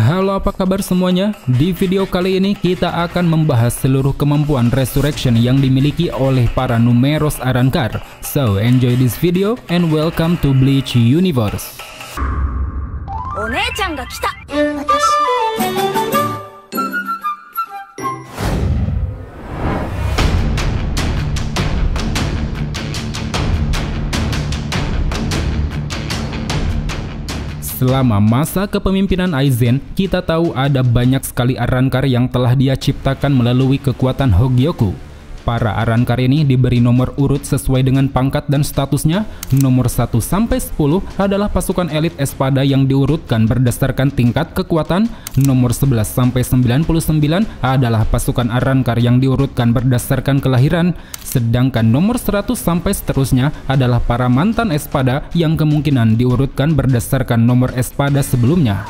Halo, apa kabar semuanya? Di video kali ini kita akan membahas seluruh kemampuan Resurrection yang dimiliki oleh para Numeros Arrancar. So, enjoy this video and welcome to Bleach Universe. One-chan ga kita. Selama masa kepemimpinan Aizen, kita tahu ada banyak sekali Arrancar yang telah dia ciptakan melalui kekuatan Hogyoku. Para Arrancar ini diberi nomor urut sesuai dengan pangkat dan statusnya. Nomor 1 sampai 10 adalah pasukan elit Espada yang diurutkan berdasarkan tingkat kekuatan. Nomor 11 sampai 99 adalah pasukan Arrancar yang diurutkan berdasarkan kelahiran. Sedangkan nomor 100 sampai seterusnya adalah para mantan Espada yang kemungkinan diurutkan berdasarkan nomor Espada sebelumnya.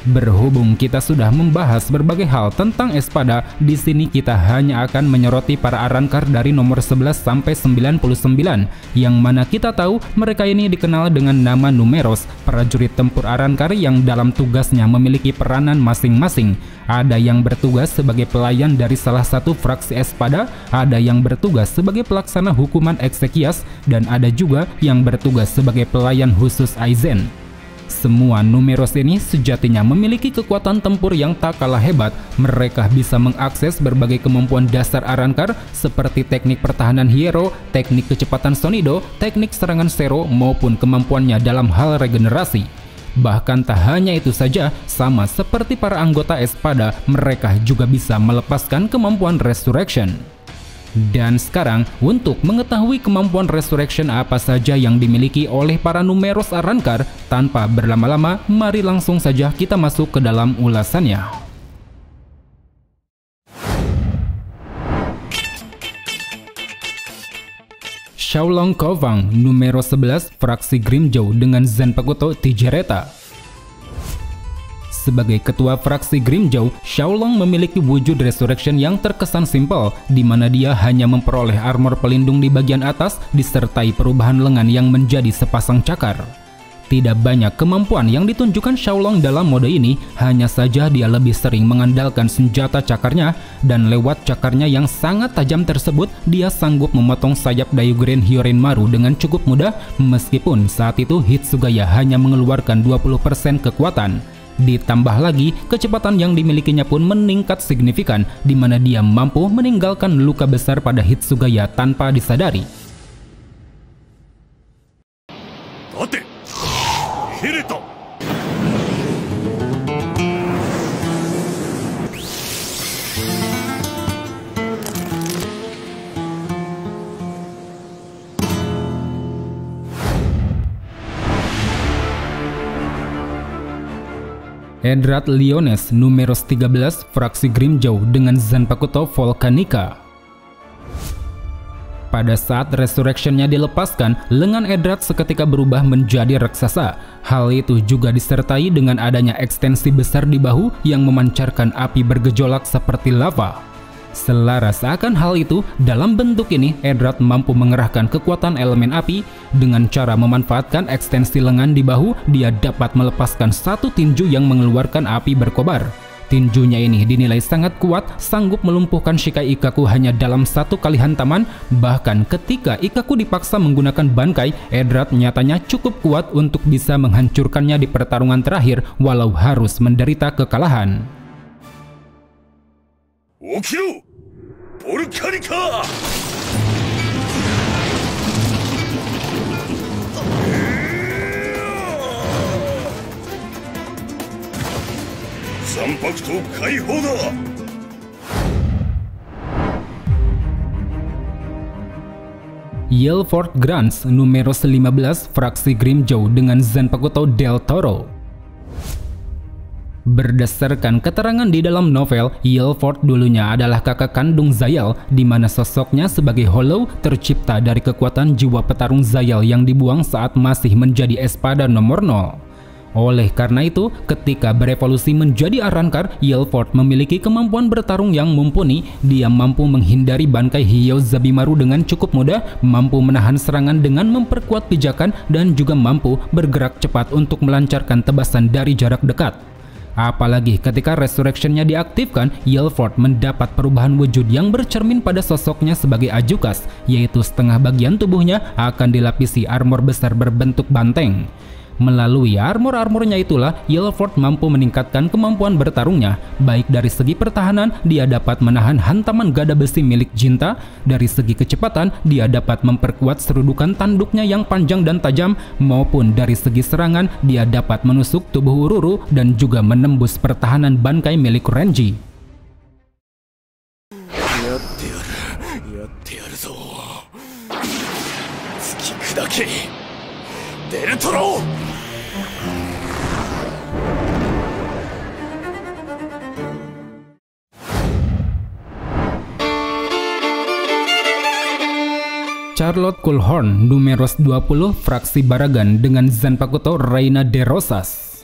Berhubung kita sudah membahas berbagai hal tentang Espada, di sini kita hanya akan menyoroti para Arrancar dari nomor 11 sampai 99, yang mana kita tahu mereka ini dikenal dengan nama Numeros, prajurit tempur Arrancar yang dalam tugasnya memiliki peranan masing-masing. Ada yang bertugas sebagai pelayan dari salah satu fraksi Espada, ada yang bertugas sebagai pelaksana hukuman Exekias, dan ada juga yang bertugas sebagai pelayan khusus Aizen. Semua Numeros ini sejatinya memiliki kekuatan tempur yang tak kalah hebat. Mereka bisa mengakses berbagai kemampuan dasar Arrancar seperti teknik pertahanan Hiero, teknik kecepatan Sonido, teknik serangan Zero, maupun kemampuannya dalam hal regenerasi. Bahkan tak hanya itu saja, sama seperti para anggota Espada, mereka juga bisa melepaskan kemampuan Resurrection. Dan sekarang, untuk mengetahui kemampuan Resurrection apa saja yang dimiliki oleh para Numeros Arrancar, tanpa berlama-lama, mari langsung saja kita masuk ke dalam ulasannya. Xiaolong Kovang, Numero 11, fraksi Grimmjow dengan Zanpakuto Tijereta. Sebagai ketua fraksi Grimmjow, Xiaolong memiliki wujud Resurrection yang terkesan simpel, di mana dia hanya memperoleh armor pelindung di bagian atas disertai perubahan lengan yang menjadi sepasang cakar. Tidak banyak kemampuan yang ditunjukkan Xiaolong dalam mode ini, hanya saja dia lebih sering mengandalkan senjata cakarnya, dan lewat cakarnya yang sangat tajam tersebut, dia sanggup memotong sayap Daiguren Hyorinmaru dengan cukup mudah, meskipun saat itu Hitsugaya hanya mengeluarkan 20% kekuatan. Ditambah lagi, kecepatan yang dimilikinya pun meningkat signifikan, di mana dia mampu meninggalkan luka besar pada Hitsugaya tanpa disadari. Edrat Liones, Numeros 13, fraksi Grimmjow dengan Zanpakuto Volcanica. Pada saat Resurrection-nya dilepaskan, lengan Edrat seketika berubah menjadi raksasa. Hal itu juga disertai dengan adanya ekstensi besar di bahu yang memancarkan api bergejolak seperti lava. Selaras akan hal itu, dalam bentuk ini Edrat mampu mengerahkan kekuatan elemen api. Dengan cara memanfaatkan ekstensi lengan di bahu, dia dapat melepaskan satu tinju yang mengeluarkan api berkobar. Tinjunya ini dinilai sangat kuat, sanggup melumpuhkan Shikai Ikkaku hanya dalam satu kali hantaman. Bahkan ketika Ikkaku dipaksa menggunakan Bankai, Edrat nyatanya cukup kuat untuk bisa menghancurkannya di pertarungan terakhir walau harus menderita kekalahan. Okyo! Volcanica! Zanpakuto Kaihou da! Yelfort Grants, Numero 15, fraksi Grimmjow dengan Zanpakuto Del Toro. Berdasarkan keterangan di dalam novel, Yelfort dulunya adalah kakak kandung Zayal, di mana sosoknya sebagai Hollow tercipta dari kekuatan jiwa petarung Zayal yang dibuang saat masih menjadi Espada nomor 0. Oleh karena itu, ketika berevolusi menjadi Arrancar, Yelfort memiliki kemampuan bertarung yang mumpuni. Dia mampu menghindari Bankai Hiyou Zabimaru dengan cukup mudah, mampu menahan serangan dengan memperkuat pijakan, dan juga mampu bergerak cepat untuk melancarkan tebasan dari jarak dekat. Apalagi ketika resurrection-nya diaktifkan, Yelford mendapat perubahan wujud yang bercermin pada sosoknya sebagai Ajukas, yaitu setengah bagian tubuhnya akan dilapisi armor besar berbentuk banteng. Melalui armor-armornya itulah, Yelford mampu meningkatkan kemampuan bertarungnya. Baik dari segi pertahanan, dia dapat menahan hantaman gada besi milik Jinta. Dari segi kecepatan, dia dapat memperkuat serudukan tanduknya yang panjang dan tajam. Maupun dari segi serangan, dia dapat menusuk tubuh Ururu dan juga menembus pertahanan Bankai milik Renji. Charlotte Kulhorn, Numeros 20, fraksi Baragan dengan Zanpakuto Reina de Rosas.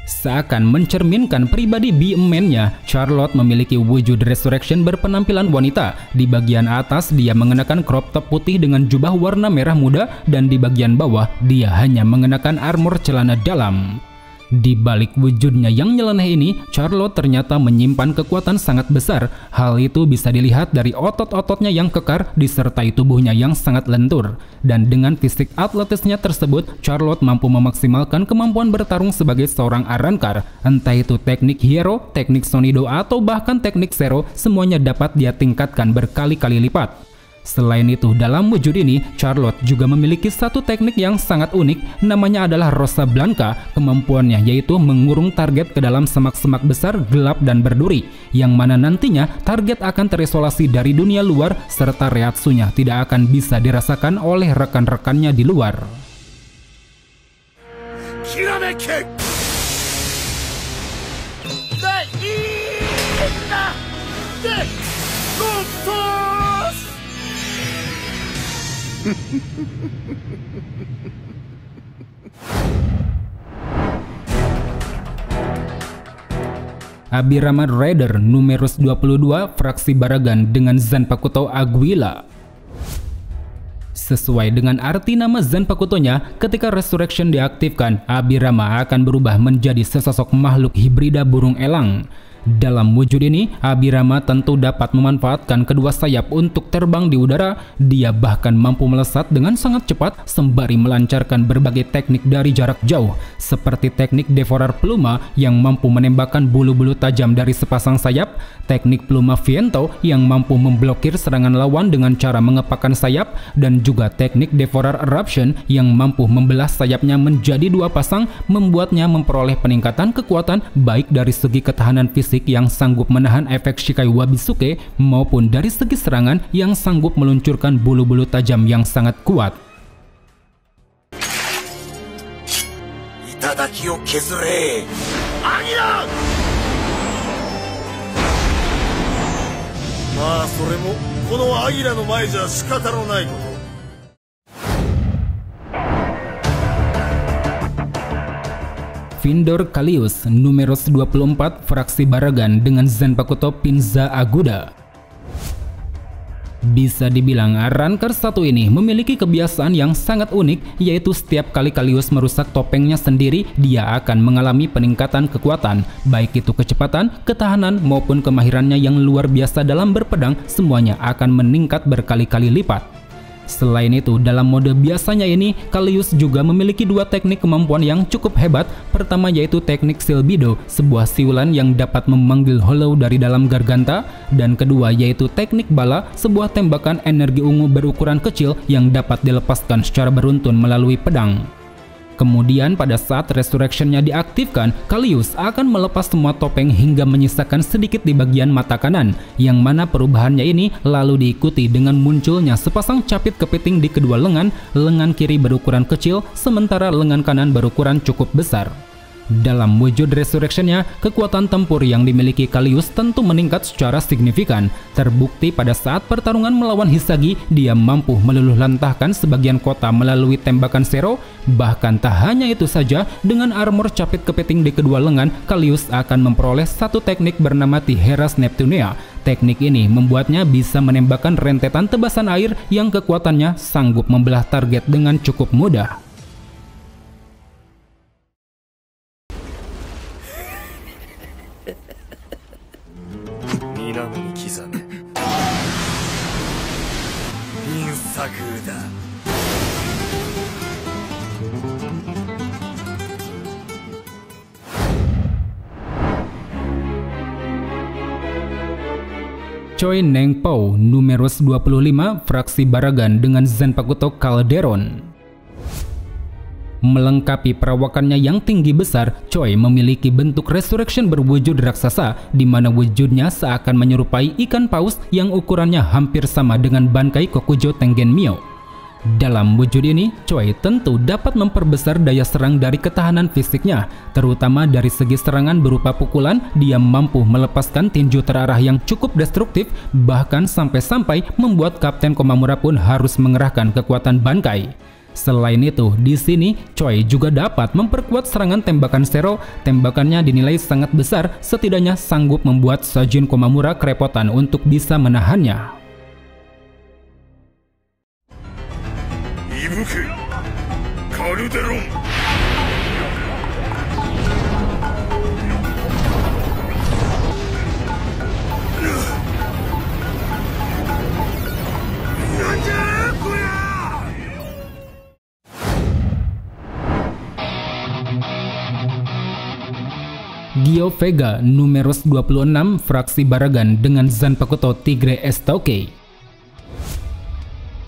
Seakan mencerminkan pribadi B-Man-nya, Charlotte memiliki wujud resurrection berpenampilan wanita. Di bagian atas dia mengenakan crop top putih dengan jubah warna merah muda, dan di bagian bawah dia hanya mengenakan armor celana dalam. Di balik wujudnya yang nyeleneh ini, Charlotte ternyata menyimpan kekuatan sangat besar. Hal itu bisa dilihat dari otot-ototnya yang kekar disertai tubuhnya yang sangat lentur. Dan dengan fisik atletisnya tersebut, Charlotte mampu memaksimalkan kemampuan bertarung sebagai seorang Arrancar. Entah itu teknik Hero, teknik Sonido, atau bahkan teknik Zero, semuanya dapat dia tingkatkan berkali-kali lipat. Selain itu, dalam wujud ini, Charlotte juga memiliki satu teknik yang sangat unik, namanya adalah Rosa Blanca. Kemampuannya yaitu mengurung target ke dalam semak-semak besar, gelap, dan berduri, yang mana nantinya target akan terisolasi dari dunia luar, serta reaksinya tidak akan bisa dirasakan oleh rekan-rekannya di luar. Abirama Rider, Numeros 22, fraksi Baragan dengan Zanpakuto Aguila. Sesuai dengan arti nama Zanpakutonya, ketika resurrection diaktifkan, Abirama akan berubah menjadi sesosok makhluk hibrida burung elang. Dalam wujud ini, Abirama tentu dapat memanfaatkan kedua sayap untuk terbang di udara. Dia bahkan mampu melesat dengan sangat cepat sembari melancarkan berbagai teknik dari jarak jauh, seperti teknik Devorar Pluma yang mampu menembakkan bulu-bulu tajam dari sepasang sayap, teknik Pluma Viento yang mampu memblokir serangan lawan dengan cara mengepakkan sayap, dan juga teknik Devorar Eruption yang mampu membelah sayapnya menjadi dua pasang, membuatnya memperoleh peningkatan kekuatan baik dari segi ketahanan fisik yang sanggup menahan efek Shikai Wabisuke maupun dari segi serangan yang sanggup meluncurkan bulu-bulu tajam yang sangat kuat. Itadaki o kezure, Agira! Sore mo kono Agira no mae ja shikata no nai koto. Vindor Kalius, Numeros 24, fraksi Baragan dengan Zanpakuto Pinza Aguda. Bisa dibilang Arrancar satu ini memiliki kebiasaan yang sangat unik, yaitu setiap kali Kalius merusak topengnya sendiri, dia akan mengalami peningkatan kekuatan, baik itu kecepatan, ketahanan, maupun kemahirannya yang luar biasa dalam berpedang, semuanya akan meningkat berkali-kali lipat. Selain itu, dalam mode biasanya ini, Kalius juga memiliki dua teknik kemampuan yang cukup hebat. Pertama yaitu teknik Silbido, sebuah siulan yang dapat memanggil Hollow dari dalam Garganta, dan kedua yaitu teknik Bala, sebuah tembakan energi ungu berukuran kecil yang dapat dilepaskan secara beruntun melalui pedang. Kemudian pada saat resurrection-nya diaktifkan, Kalius akan melepas semua topeng hingga menyisakan sedikit di bagian mata kanan, yang mana perubahannya ini lalu diikuti dengan munculnya sepasang capit kepiting di kedua lengan kiri berukuran kecil, sementara lengan kanan berukuran cukup besar. Dalam wujud resurrection-nya, kekuatan tempur yang dimiliki Kalius tentu meningkat secara signifikan. Terbukti pada saat pertarungan melawan Hisagi, dia mampu meluluh lantahkan sebagian kota melalui tembakan Zero. Bahkan tak hanya itu saja, dengan armor capit kepiting di kedua lengan, Kalius akan memperoleh satu teknik bernama Tijeras Neptunea. Teknik ini membuatnya bisa menembakkan rentetan tebasan air yang kekuatannya sanggup membelah target dengan cukup mudah. 空だ。 Choi Nengpo, numeros 25, fraksi Baragan dengan Zanpakuto Calderon. Melengkapi perawakannya yang tinggi besar, Choi memiliki bentuk resurrection berwujud raksasa, di mana wujudnya seakan menyerupai ikan paus yang ukurannya hampir sama dengan Bankai Kokujo Tengen Myo. Dalam wujud ini, Choi tentu dapat memperbesar daya serang dari ketahanan fisiknya, terutama dari segi serangan berupa pukulan. Dia mampu melepaskan tinju terarah yang cukup destruktif, bahkan sampai-sampai membuat Kapten Komamura pun harus mengerahkan kekuatan Bankai. Selain itu, di sini Choi juga dapat memperkuat serangan tembakan Zero. Tembakannya dinilai sangat besar, setidaknya sanggup membuat Sajin Komamura kerepotan untuk bisa menahannya. 伊吹カルデロン。 なんじゃこりゃ。 Gyo Vega, numeros 26, fraksi Baragan dengan Zanpakuto Tigre Estouke.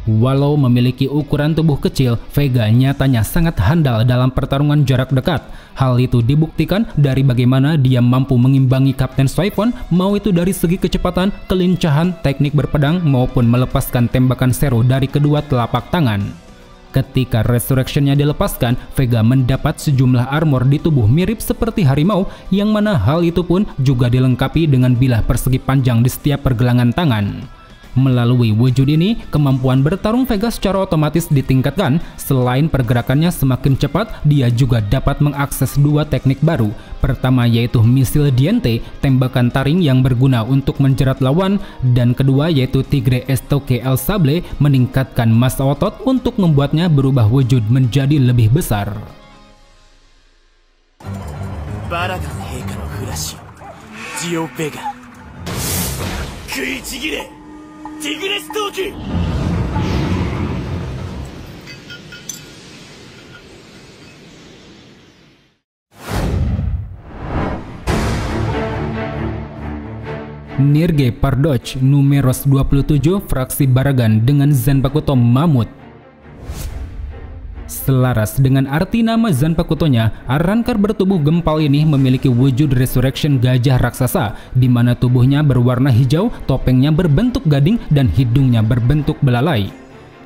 Walau memiliki ukuran tubuh kecil, Vega nyatanya sangat handal dalam pertarungan jarak dekat. Hal itu dibuktikan dari bagaimana dia mampu mengimbangi Kapten Soifon, mau itu dari segi kecepatan, kelincahan, teknik berpedang, maupun melepaskan tembakan Zero dari kedua telapak tangan. Ketika resurrectionnya dilepaskan, Vega mendapat sejumlah armor di tubuh mirip seperti harimau, yang mana hal itu pun juga dilengkapi dengan bilah persegi panjang di setiap pergelangan tangan. Melalui wujud ini, kemampuan bertarung Vega secara otomatis ditingkatkan. Selain pergerakannya semakin cepat, dia juga dapat mengakses dua teknik baru. Pertama yaitu misil Diente, tembakan taring yang berguna untuk menjerat lawan, dan kedua yaitu Tigre Estouke El Sable, meningkatkan massa otot untuk membuatnya berubah wujud menjadi lebih besar. Baragan Heika no Furashi, Gyo Vega. Kuichigire, Tigre Estouke. Nirge Pardoch, numeros 27, fraksi Baragan dengan Zanpakuto Mamut. Selaras dengan arti nama Zanpakutonya, Arrancar bertubuh gempal ini memiliki wujud resurrection gajah raksasa, di mana tubuhnya berwarna hijau, topengnya berbentuk gading, dan hidungnya berbentuk belalai.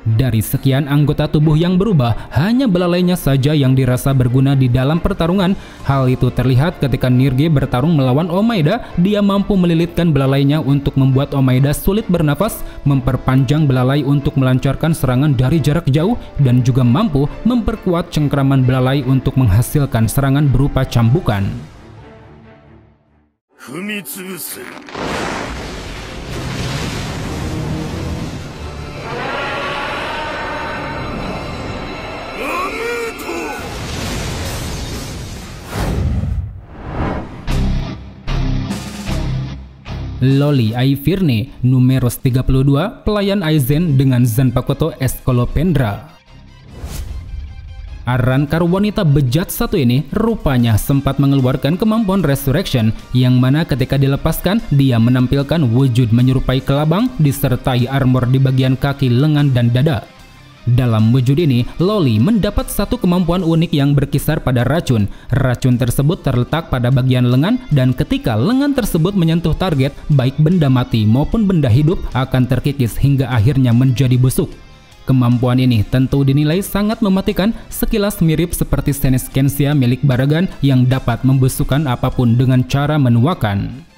Dari sekian anggota tubuh yang berubah, hanya belalainya saja yang dirasa berguna di dalam pertarungan. Hal itu terlihat ketika Nirge bertarung melawan Omaeda. Dia mampu melilitkan belalainya untuk membuat Omaeda sulit bernafas, memperpanjang belalai untuk melancarkan serangan dari jarak jauh, dan juga mampu memperkuat cengkraman belalai untuk menghasilkan serangan berupa cambukan. Fumitsubusu. Loli Aifirne, numeros 32, pelayan Aizen dengan Zanpakuto Escolopendra. Arrancar wanita bejat satu ini rupanya sempat mengeluarkan kemampuan resurrection, yang mana ketika dilepaskan dia menampilkan wujud menyerupai kelabang disertai armor di bagian kaki, lengan, dan dada. Dalam wujud ini, Loli mendapat satu kemampuan unik yang berkisar pada racun. Racun tersebut terletak pada bagian lengan, dan ketika lengan tersebut menyentuh target, baik benda mati maupun benda hidup akan terkikis hingga akhirnya menjadi busuk. Kemampuan ini tentu dinilai sangat mematikan, sekilas mirip seperti Senescensia milik Baragan yang dapat membusukkan apapun dengan cara menuakan.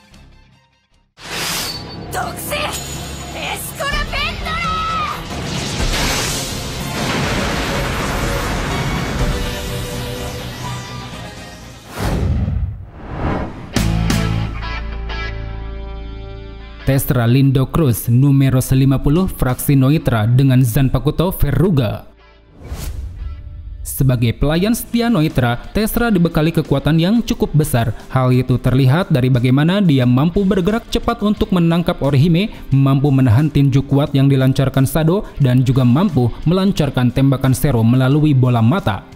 Tesra Lindo Cruz, numeros 50, fraksi Noitra dengan Zanpakuto Verruga. Sebagai pelayan setia Noitra, Tessera dibekali kekuatan yang cukup besar. Hal itu terlihat dari bagaimana dia mampu bergerak cepat untuk menangkap Orihime, mampu menahan tinju kuat yang dilancarkan Sado, dan juga mampu melancarkan tembakan Zero melalui bola mata.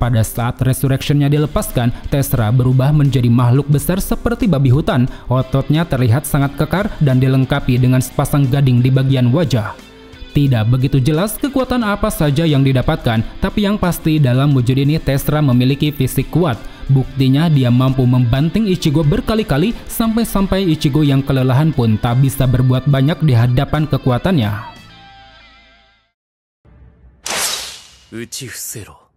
Pada saat resurrection-nya dilepaskan, Tessera berubah menjadi makhluk besar seperti babi hutan. Ototnya terlihat sangat kekar dan dilengkapi dengan sepasang gading di bagian wajah. Tidak begitu jelas kekuatan apa saja yang didapatkan, tapi yang pasti dalam wujud ini Tessera memiliki fisik kuat. Buktinya dia mampu membanting Ichigo berkali-kali sampai-sampai Ichigo yang kelelahan pun tak bisa berbuat banyak di hadapan kekuatannya. Uchifu Zero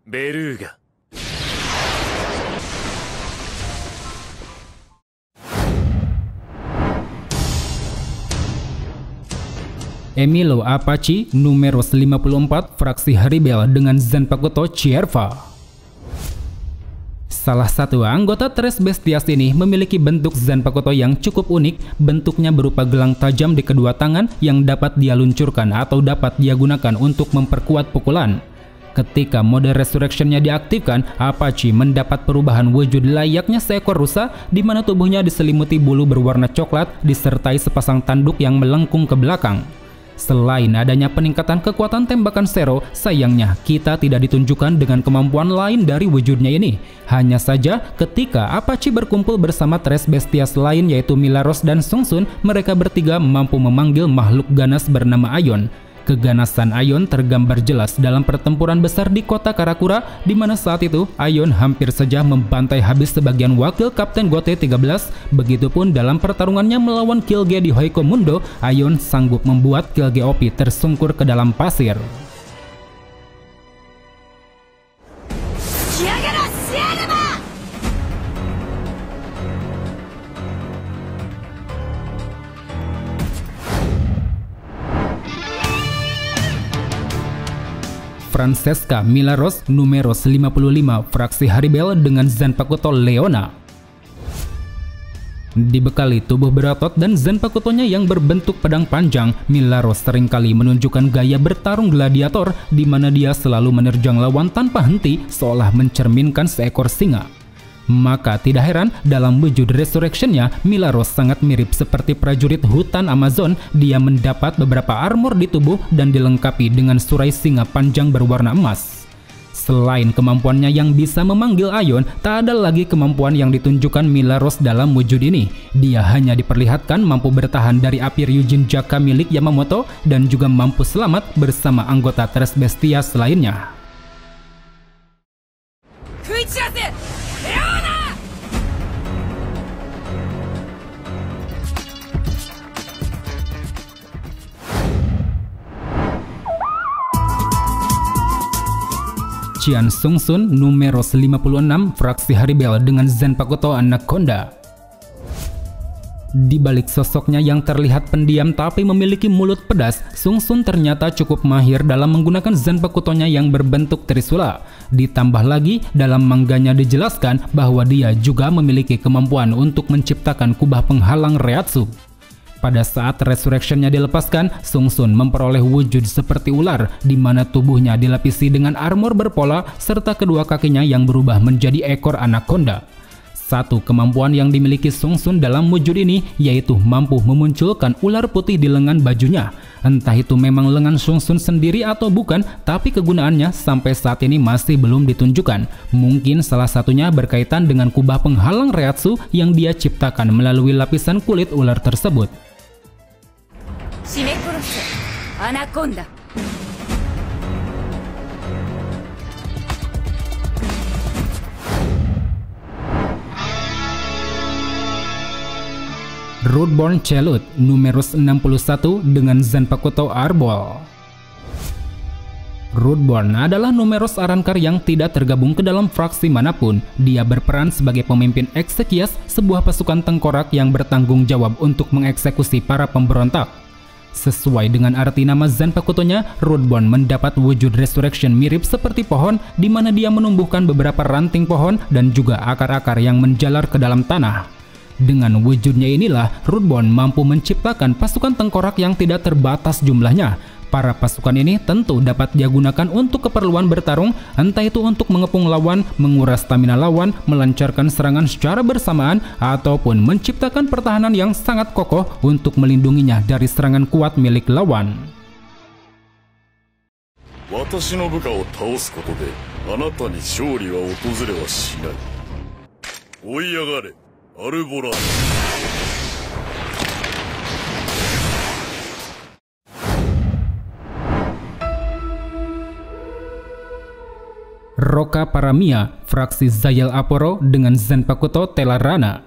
Beruga. Emilio Apache Numeros 54 fraksi Haribel dengan Zanpakuto Chierva. Salah satu anggota Tres Bestias ini memiliki bentuk Zanpakuto yang cukup unik. Bentuknya berupa gelang tajam di kedua tangan yang dapat dia luncurkan atau dapat dia gunakan untuk memperkuat pukulan. Ketika mode resurrection-nya diaktifkan, Apache mendapat perubahan wujud layaknya seekor rusa di mana tubuhnya diselimuti bulu berwarna coklat disertai sepasang tanduk yang melengkung ke belakang. Selain adanya peningkatan kekuatan tembakan Zero, sayangnya kita tidak ditunjukkan dengan kemampuan lain dari wujudnya ini. Hanya saja ketika Apache berkumpul bersama Tres Bestias lain yaitu Milaros dan Sungsun, mereka bertiga mampu memanggil makhluk ganas bernama Aion. Keganasan Aion tergambar jelas dalam pertempuran besar di kota Karakura, di mana saat itu Aion hampir saja membantai habis sebagian wakil Kapten Gote 13. Begitupun dalam pertarungannya melawan Killge di Hoiko Mundo, Aion sanggup membuat Killge OP tersungkur ke dalam pasir. Francesca Milaros Numeros 55 fraksi Haribel dengan Zanpakuto Leona. Dibekali tubuh berotot dan Zanpakutonya yang berbentuk pedang panjang, Milaros seringkali menunjukkan gaya bertarung gladiator di mana dia selalu menerjang lawan tanpa henti seolah mencerminkan seekor singa. Maka tidak heran dalam wujud resurrection-nya, Milaros sangat mirip seperti prajurit hutan Amazon. Dia mendapat beberapa armor di tubuh dan dilengkapi dengan surai singa panjang berwarna emas. Selain kemampuannya yang bisa memanggil Aion, tak ada lagi kemampuan yang ditunjukkan Milaros dalam wujud ini. Dia hanya diperlihatkan mampu bertahan dari api Ryujin Jaka milik Yamamoto dan juga mampu selamat bersama anggota Tres Bestias lainnya. Qian Sungsun Numeros 56 fraksi Haribel dengan Zanpakuto Anaconda. Di balik sosoknya yang terlihat pendiam tapi memiliki mulut pedas, Sungsun ternyata cukup mahir dalam menggunakan Zanpakutonya yang berbentuk trisula. Ditambah lagi, dalam mangganya dijelaskan bahwa dia juga memiliki kemampuan untuk menciptakan kubah penghalang Reatsu. Pada saat resurrection-nya dilepaskan, Sungsun memperoleh wujud seperti ular, di mana tubuhnya dilapisi dengan armor berpola serta kedua kakinya yang berubah menjadi ekor anaconda. Satu kemampuan yang dimiliki Sungsun dalam wujud ini yaitu mampu memunculkan ular putih di lengan bajunya. Entah itu memang lengan Sungsun sendiri atau bukan, tapi kegunaannya sampai saat ini masih belum ditunjukkan. Mungkin salah satunya berkaitan dengan kubah penghalang Reatsu yang dia ciptakan melalui lapisan kulit ular tersebut. Anaconda. Rootborn Celut Numeros 61 dengan Zanpakuto Arbol. Rootborn adalah Numeros Arrancar yang tidak tergabung ke dalam fraksi manapun. Dia berperan sebagai pemimpin Exekias, sebuah pasukan tengkorak yang bertanggung jawab untuk mengeksekusi para pemberontak. Sesuai dengan arti nama Zanpakutonya, Rootborn mendapat wujud resurrection mirip seperti pohon, di mana dia menumbuhkan beberapa ranting pohon dan juga akar-akar yang menjalar ke dalam tanah. Dengan wujudnya inilah, Rootborn mampu menciptakan pasukan tengkorak yang tidak terbatas jumlahnya. Para pasukan ini tentu dapat dia gunakan untuk keperluan bertarung, entah itu untuk mengepung lawan, menguras stamina lawan, melancarkan serangan secara bersamaan, ataupun menciptakan pertahanan yang sangat kokoh untuk melindunginya dari serangan kuat milik lawan. 私の部下を倒すことであなたに勝利は訪れはしない。追い上がれ、アルボラード。Rocca Paramia, fraksi Zayel Aporo dengan Zanpakuto Telarana.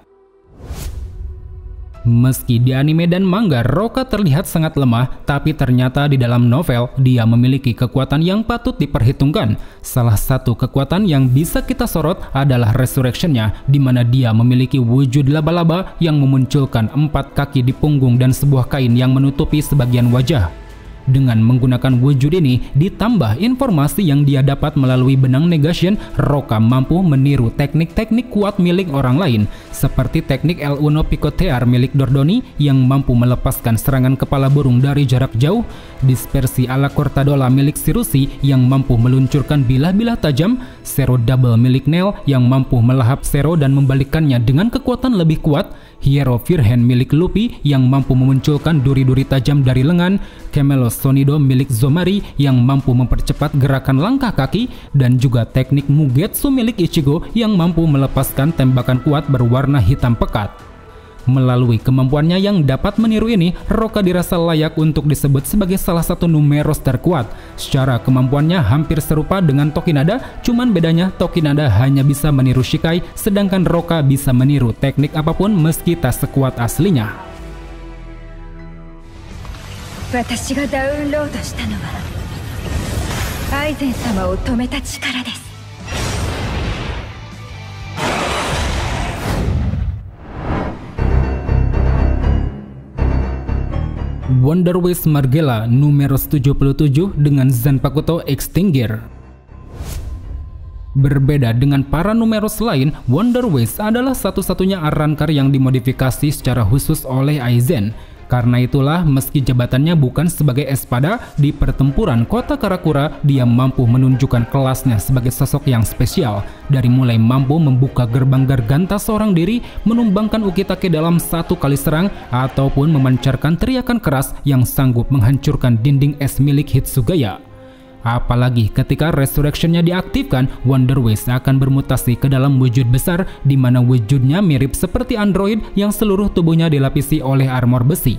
Meski di anime dan manga Rocca terlihat sangat lemah, tapi ternyata di dalam novel dia memiliki kekuatan yang patut diperhitungkan. Salah satu kekuatan yang bisa kita sorot adalah resurrection-nya, di mana dia memiliki wujud laba-laba yang memunculkan 4 kaki di punggung dan sebuah kain yang menutupi sebagian wajah. Dengan menggunakan wujud ini, ditambah informasi yang dia dapat melalui benang negation, Rocca mampu meniru teknik-teknik kuat milik orang lain, seperti teknik El Uno Picotear milik Dordoni yang mampu melepaskan serangan kepala burung dari jarak jauh, dispersi ala Cortadola milik Sirusi yang mampu meluncurkan bilah-bilah tajam, Zero Double milik Nel yang mampu melahap Zero dan membalikkannya dengan kekuatan lebih kuat, Hiero Virgen milik Luffy yang mampu memunculkan duri-duri tajam dari lengan, Camelos Sonido milik Zomari yang mampu mempercepat gerakan langkah kaki, dan juga teknik Mugetsu milik Ichigo yang mampu melepaskan tembakan kuat berwarna hitam pekat. Melalui kemampuannya yang dapat meniru ini, Rocca dirasa layak untuk disebut sebagai salah satu numeros terkuat. Secara kemampuannya hampir serupa dengan Tokinada, cuman bedanya Tokinada hanya bisa meniru Shikai, sedangkan Rocca bisa meniru teknik apapun meski tak sekuat aslinya. 私がダウンロードしたのはアイゼン様を止めた力です。 Wonder Waste Margella numeros 77 dengan Zanpakuto Extinguer. Berbeda dengan para numeros lain, Wonder Waste adalah satu-satunya Arrancar yang dimodifikasi secara khusus oleh Aizen. Karena itulah, meski jabatannya bukan sebagai espada, di pertempuran kota Karakura dia mampu menunjukkan kelasnya sebagai sosok yang spesial. Dari mulai mampu membuka gerbang Garganta seorang diri, menumbangkan Ukitake dalam satu kali serang, ataupun memancarkan teriakan keras yang sanggup menghancurkan dinding es milik Hitsugaya. Apalagi ketika resurrection-nya diaktifkan, Wonder Waste akan bermutasi ke dalam wujud besar di mana wujudnya mirip seperti android yang seluruh tubuhnya dilapisi oleh armor besi.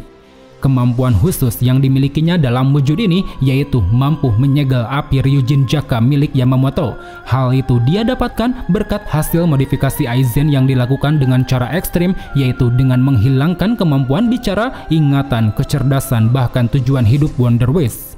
Kemampuan khusus yang dimilikinya dalam wujud ini yaitu mampu menyegel api Ryujin Jaka milik Yamamoto. Hal itu dia dapatkan berkat hasil modifikasi Aizen yang dilakukan dengan cara ekstrim, yaitu dengan menghilangkan kemampuan bicara, ingatan, kecerdasan, bahkan tujuan hidup Wonder Waste.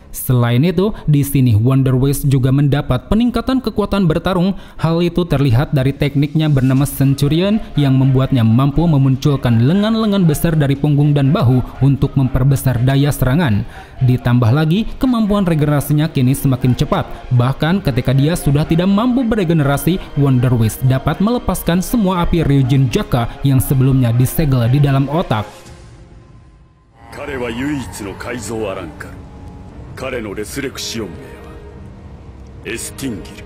Selain itu, di sini Wonder Waste juga mendapat peningkatan kekuatan bertarung. Hal itu terlihat dari tekniknya bernama Centurion yang membuatnya mampu memunculkan lengan-lengan besar dari punggung dan bahu untuk memperbesar daya serangan. Ditambah lagi, kemampuan regenerasinya kini semakin cepat. Bahkan ketika dia sudah tidak mampu beregenerasi, Wonder Waste dapat melepaskan semua api Ryujin Jaka yang sebelumnya disegel di dalam otak. 彼は唯一の改造アランカル。彼のレスレクシオン名はエスティンギル。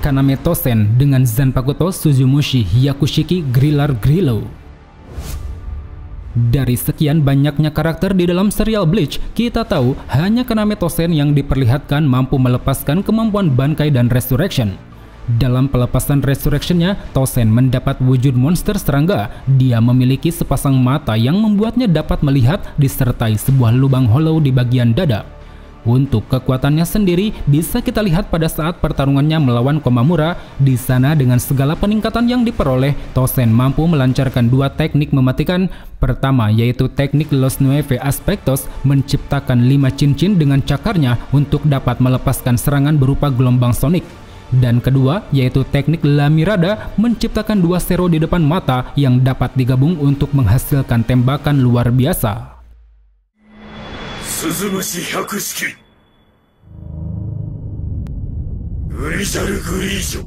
Kaname Tosen dengan Zanpakuto Suzumushi Hyakushiki Grillar Grillo. Dari sekian banyaknya karakter di dalam serial Bleach, kita tahu hanya Kaname Tosen yang diperlihatkan mampu melepaskan kemampuan Bankai dan Resurrection. Dalam pelepasan resurrection-nya, Tosen mendapat wujud monster serangga. Dia memiliki sepasang mata yang membuatnya dapat melihat disertai sebuah lubang hollow di bagian dada. Untuk kekuatannya sendiri bisa kita lihat pada saat pertarungannya melawan Komamura. Di sana dengan segala peningkatan yang diperoleh, Tosen mampu melancarkan dua teknik mematikan. Pertama yaitu teknik Los Nueve Aspectos, menciptakan 5 cincin dengan cakarnya untuk dapat melepaskan serangan berupa gelombang sonik. Dan kedua yaitu teknik La Mirada, menciptakan 2 Zero di depan mata yang dapat digabung untuk menghasilkan tembakan luar biasa. Suzumushi Hyakushiki Grisal Grigio.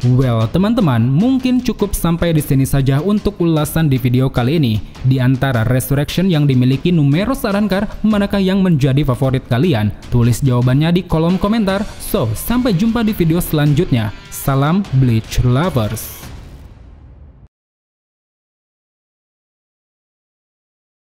Well, teman-teman, mungkin cukup sampai di sini saja untuk ulasan di video kali ini. Di antara Resurrection yang dimiliki numeros Arrancar, manakah yang menjadi favorit kalian? Tulis jawabannya di kolom komentar. So, sampai jumpa di video selanjutnya. Salam Bleach Lovers.